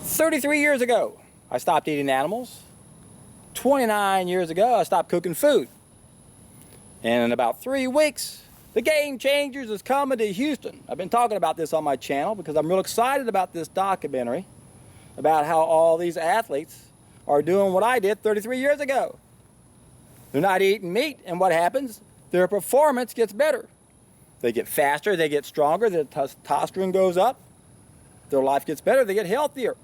33 years ago, I stopped eating animals. 29 years ago, I stopped cooking food. And in about 3 weeks, the Game Changers is coming to Houston. I've been talking about this on my channel because I'm real excited about this documentary about how all these athletes are doing what I did 33 years ago. They're not eating meat, and what happens? Their performance gets better. They get faster, they get stronger, their testosterone goes up, their life gets better, they get healthier.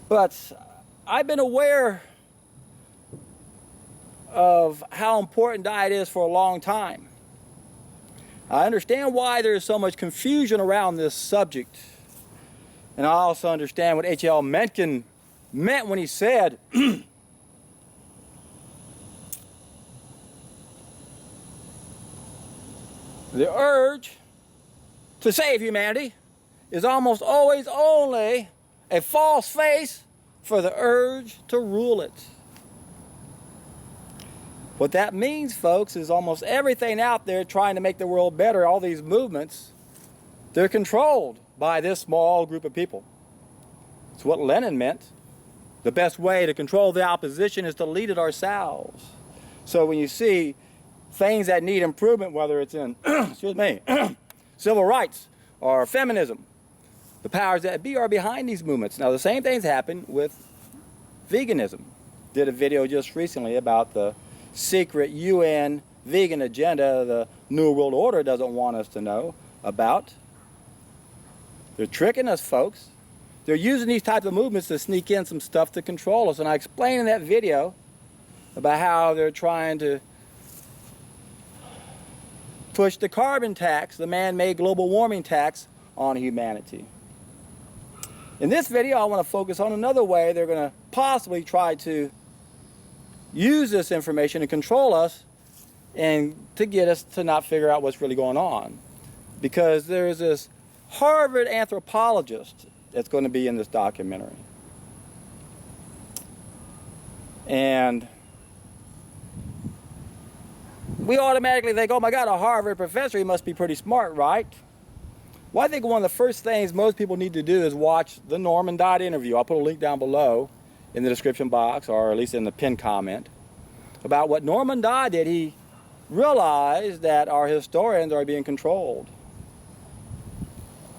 But I've been aware of how important diet is for a long time. I understand why there's so much confusion around this subject. And I also understand what H.L. Mencken meant when he said, the urge to save humanity is almost always only a false face for the urge to rule it. What that means, folks, is almost everything out there trying to make the world better, all these movements, they're controlled by this small group of people. It's what Lenin meant. The best way to control the opposition is to lead it ourselves. So when you see things that need improvement, whether it's in excuse me, civil rights or feminism, the powers that be are behind these movements. Now the same things happen with veganism. Did a video just recently about the secret UN vegan agenda the New World Order doesn't want us to know about. They're tricking us, folks. They're using these types of movements to sneak in some stuff to control us. And I explained in that video about how they're trying to push the carbon tax, the man-made global warming tax, on humanity. In this video, I want to focus on another way they're going to possibly try to use this information to control us and to get us to not figure out what's really going on. Because there's this Harvard anthropologist that's going to be in this documentary. And we automatically think, oh my God, a Harvard professor, he must be pretty smart, right? Well, I think one of the first things most people need to do is watch the Norman Dodd interview. I'll put a link down below in the description box, or at least in the pinned comment, about what Norman Dodd did. He realized that our historians are being controlled.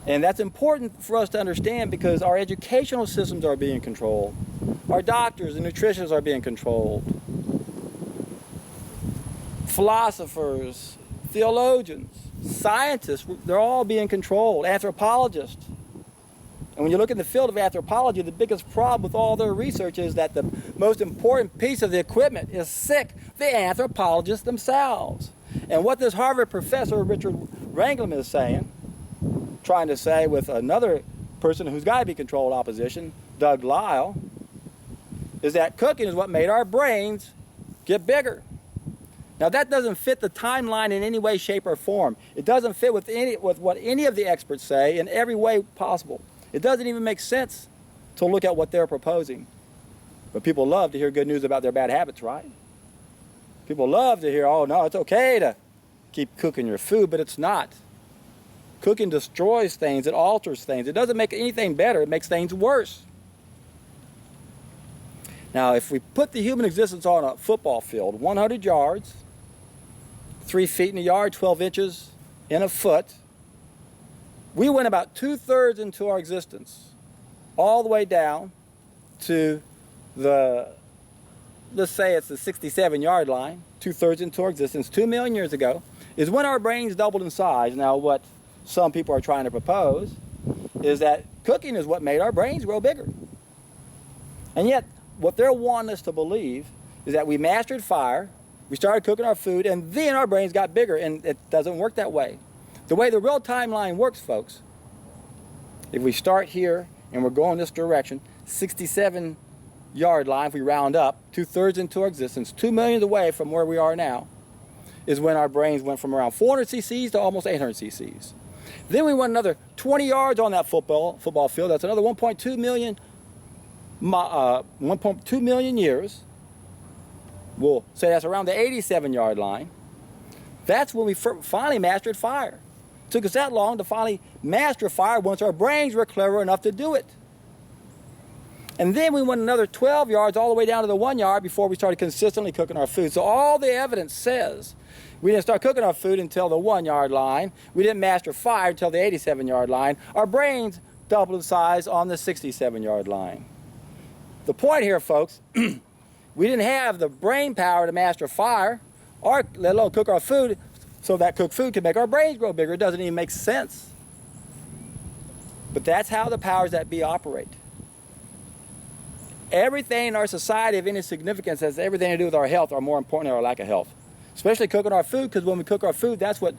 And that's important for us to understand because our educational systems are being controlled. Our doctors and nutritionists are being controlled. Philosophers, theologians, scientists, they're all being controlled. Anthropologists. And when you look in the field of anthropology, the biggest problem with all their research is that the most important piece of the equipment is sick, the anthropologists themselves. And what this Harvard professor, Richard Wrangham, is saying, trying to say with another person who's got to be controlled opposition, Doug Lyle, is that cooking is what made our brains get bigger. Now that doesn't fit the timeline in any way, shape, or form. It doesn't fit with what any of the experts say in every way possible. It doesn't even make sense to look at what they're proposing. But people love to hear good news about their bad habits, right? People love to hear, oh no, it's okay to keep cooking your food, but it's not. Cooking destroys things, it alters things. It doesn't make anything better, it makes things worse. Now, if we put the human existence on a football field, 100 yards, 3 feet in a yard, 12 inches in a foot, we went about 2/3 into our existence, all the way down to the, let's say it's the 67-yard line, 2/3 into our existence, 2 million years ago, is when our brains doubled in size. Now, what some people are trying to propose is that cooking is what made our brains grow bigger. And yet, what they're wanting us to believe is that we mastered fire, we started cooking our food, and then our brains got bigger, and it doesn't work that way. The way the real timeline works, folks, if we start here and we're going this direction, 67-yard line, if we round up, 2/3 into our existence, 2 million away from where we are now, is when our brains went from around 400 cc's to almost 800 cc's. Then we went another 20 yards on that football field. That's another 1.2 million years. We'll say that's around the 87-yard line. That's when we finally mastered fire. It took us that long to finally master fire once our brains were clever enough to do it. And then we went another 12 yards all the way down to the 1 yard before we started consistently cooking our food. So all the evidence says we didn't start cooking our food until the 1 yard line. We didn't master fire until the 87 yard line. Our brains doubled in size on the 67 yard line. The point here, folks, we didn't have the brain power to master fire or let alone cook our food so that cooked food can make our brains grow bigger. It doesn't even make sense. But that's how the powers that be operate. Everything in our society of any significance has everything to do with our health or more important, our lack of health. Especially cooking our food, because when we cook our food, that's what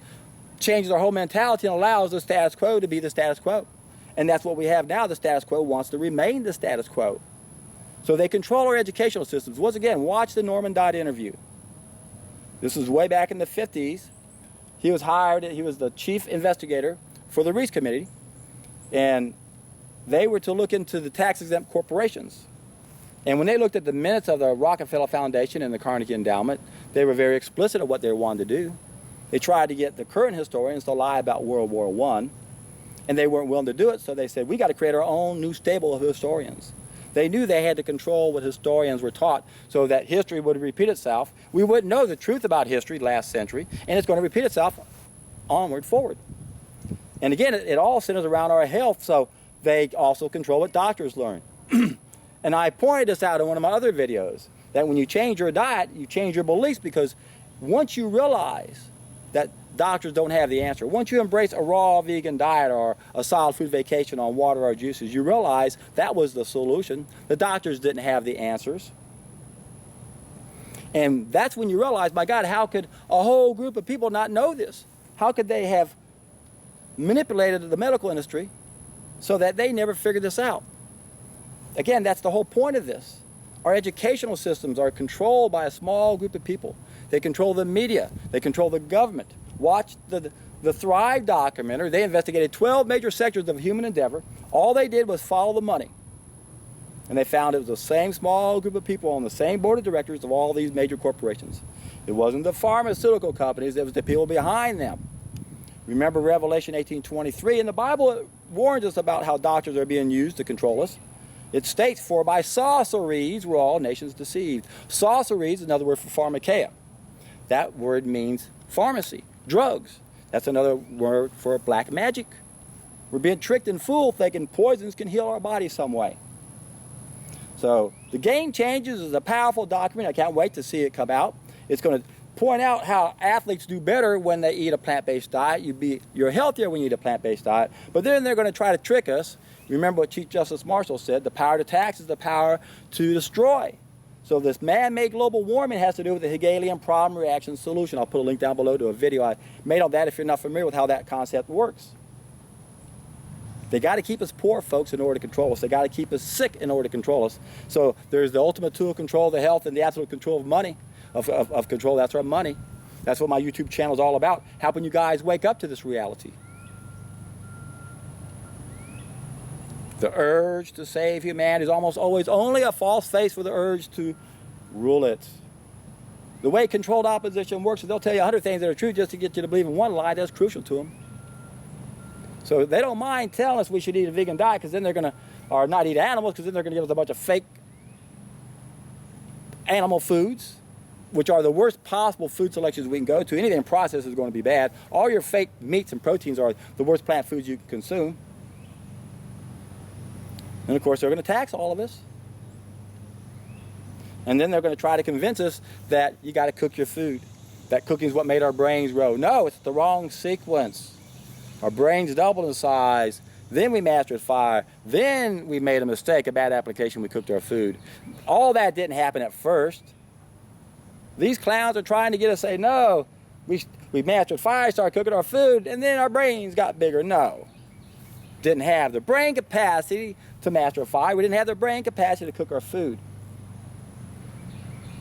changes our whole mentality and allows the status quo to be the status quo. And that's what we have now. The status quo wants to remain the status quo. So they control our educational systems. Once again, watch the Norman Dodd interview. This was way back in the 50s. He was hired, he was the chief investigator for the Reese Committee, and they were to look into the tax-exempt corporations. And when they looked at the minutes of the Rockefeller Foundation and the Carnegie Endowment, they were very explicit of what they wanted to do. They tried to get the current historians to lie about World War I, and they weren't willing to do it, so they said, we got to create our own new stable of historians. They knew they had to control what historians were taught so that history would repeat itself. We wouldn't know the truth about history last century, and it's going to repeat itself onward, forward. And again, it all centers around our health, so they also control what doctors learn. And I pointed this out in one of my other videos, that when you change your diet, you change your beliefs, because once you realize that doctors don't have the answer, once you embrace a raw vegan diet or a solid food vacation on water or juices, you realize that was the solution. The doctors didn't have the answers. And that's when you realize, my God, how could a whole group of people not know this? How could they have manipulated the medical industry so that they never figured this out? Again, that's the whole point of this. Our educational systems are controlled by a small group of people. They control the media. They control the government. Watch the Thrive documentary. They investigated 12 major sectors of human endeavor. All they did was follow the money. And they found it was the same small group of people on the same board of directors of all these major corporations. It wasn't the pharmaceutical companies, it was the people behind them. Remember Revelation 18:23, and the Bible warns us about how doctors are being used to control us. It states, for by sorceries were all nations deceived. Sorceries is another word for pharmakeia. That word means pharmacy, drugs. That's another word for black magic. We're being tricked and fooled thinking poisons can heal our body some way. So the Game Changers is a powerful document. I can't wait to see it come out. It's going to point out how athletes do better when they eat a plant-based diet. You're healthier when you eat a plant-based diet. But then they're going to try to trick us. Remember what Chief Justice Marshall said, the power to tax is the power to destroy. So this man-made global warming has to do with the Hegelian problem reaction solution. I'll put a link down below to a video I made on that if you're not familiar with how that concept works. They got to keep us poor, folks, in order to control us. They got to keep us sick in order to control us. So there's the ultimate tool of control of the health and the absolute control of money, of control. That's our money. That's what my YouTube channel is all about, helping you guys wake up to this reality. The urge to save humanity is almost always only a false face for the urge to rule it. The way controlled opposition works is they'll tell you 100 things that are true just to get you to believe in one lie that's crucial to them. So they don't mind telling us we should eat a vegan diet, because then they're going to, or not eat animals, because then they're going to give us a bunch of fake animal foods, which are the worst possible food selections we can go to. Anything processed is going to be bad. All your fake meats and proteins are the worst plant foods you can consume. And of course, they're going to tax all of us. And then they're going to try to convince us that you got to cook your food, that cooking is what made our brains grow. No, it's the wrong sequence. Our brains doubled in size. Then we mastered fire. Then we made a mistake, a bad application. We cooked our food. All that didn't happen at first. These clowns are trying to get us to say, no, we mastered fire, started cooking our food, and then our brains got bigger. No. Didn't have the brain capacity to master a fire. We didn't have the brain capacity to cook our food.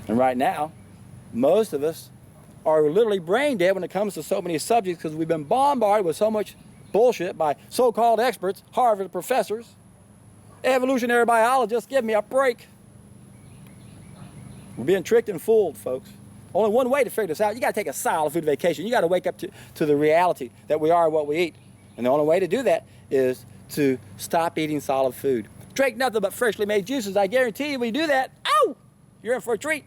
And right now, most of us are literally brain dead when it comes to so many subjects, because we've been bombarded with so much bullshit by so-called experts, Harvard professors, evolutionary biologists. Give me a break. We're being tricked and fooled, folks. Only one way to figure this out. You got to take a solid food vacation. You got to wake up to the reality that we are what we eat. And the only way to do that is to stop eating solid food. Drink nothing but freshly made juices. I guarantee you, when you do that, oh, you're in for a treat.